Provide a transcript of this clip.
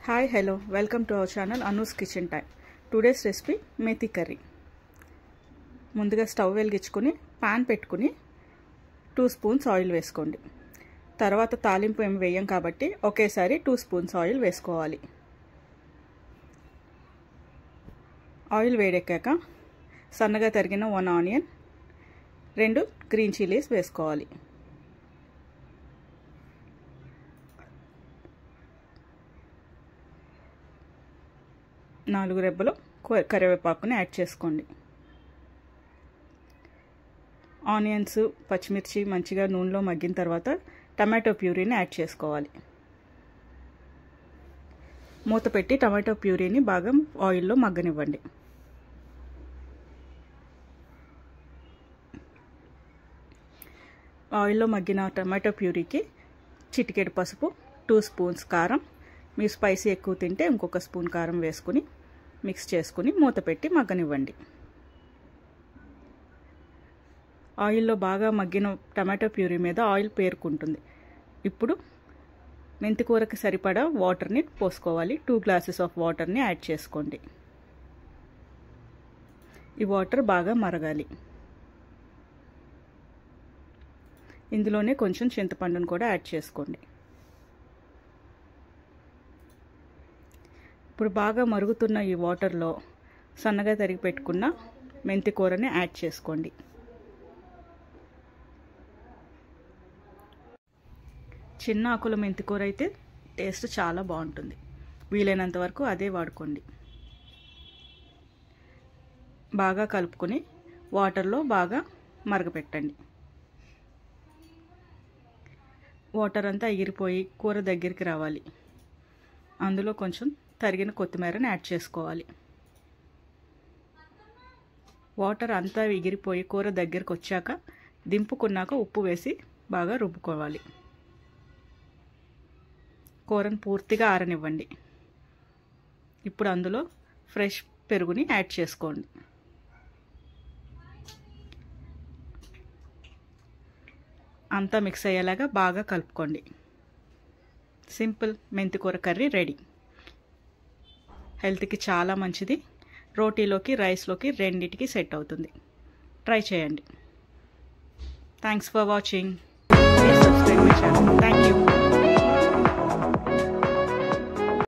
Hi, hello, welcome to our channel Anu's Kitchen Time. Today's recipe methi curry. ముందుగా stove వెలిగించుకొని pan పెట్టుకొని 2 spoons oil వేసుకోండి. తర్వాత తాలింపు ఏం వేయం కాబట్టి ఒకేసారి 2 స్పూన్స్ ఆయిల్ వేసుకోవాలి. ఆయిల్ వేడెక్కాక సన్నగా తరిగిన 1 ఆనియన్, 2 గ్రీన్ చిల్లీస్ వేసుకోవాలి. నాలుగు రెబ్బలు కరివేపాకుని యాడ్ చేసుకోండి. ఆనియన్స్, పచ్చిమిర్చి మంచిగా నూనెలో మగ్గిన తర్వాత టమాటో ప్యూరీని యాడ్ చేసుకోవాలి. మూత పెట్టి టమాటో ప్యూరీని బాగా ఆయిల్లో మగ్గనివ్వండి. ఆయిల్లో మగ్గిన టమాటో ప్యూరీకి చిటికెడు పసుపు, 2 స్పూన్స్ కారం, మీరు స్పైసీ ఎక్కువ తింటే ఇంకొక స్పూన్ కారం వేసుకుని మిక్స్ చేసుకుని మూత పెట్టి మగ్గనివ్వండి. ఆయిల్లో బాగా మగ్గిన టమాటో ప్యూరీ మీద ఆయిల్ పేరుకుంటుంది. ఇప్పుడు మెంతికూరకి సరిపడా వాటర్ని పోసుకోవాలి. 2 గ్లాసెస్ ఆఫ్ వాటర్ని యాడ్ చేసుకోండి. ఈ వాటర్ బాగా మరగాలి. ఇందులోనే కొంచెం చింతపండును కూడా యాడ్ చేసుకోండి. ఇప్పుడు బాగా మరుగుతున్న ఈ వాటర్లో సన్నగా తరిగి పెట్టుకున్న మెంతి కూరని యాడ్ చేసుకోండి. చిన్న ఆకుల మెంతి కూర అయితే టేస్ట్ చాలా బాగుంటుంది. వీలైనంత వరకు అదే వాడుకోండి. బాగా కలుపుకొని వాటర్లో బాగా మరగపెట్టండి. వాటర్ అంతా ఎగిరిపోయి కూర దగ్గరికి రావాలి. అందులో కొంచెం తరిగిన కొత్తిమీరని యాడ్ చేసుకోవాలి. వాటర్ అంతా ఎగిరిపోయి కూర దగ్గరికి వచ్చాక దింపుకున్నాక ఉప్పు వేసి బాగా రుబ్బుకోవాలి. కూరను పూర్తిగా ఆరనివ్వండి. ఇప్పుడు అందులో ఫ్రెష్ పెరుగుని యాడ్ చేసుకోండి. అంతా మిక్స్ అయ్యేలాగా బాగా కలుపుకోండి. సింపుల్ మెంతికూర కర్రీ రెడీ. హెల్త్కి చాలా మంచిది. రోటీలోకి, రైస్లోకి రెండింటికి సెట్ అవుతుంది. ట్రై చేయండి. Thanks for watching. Please subscribe my channel. Thank you.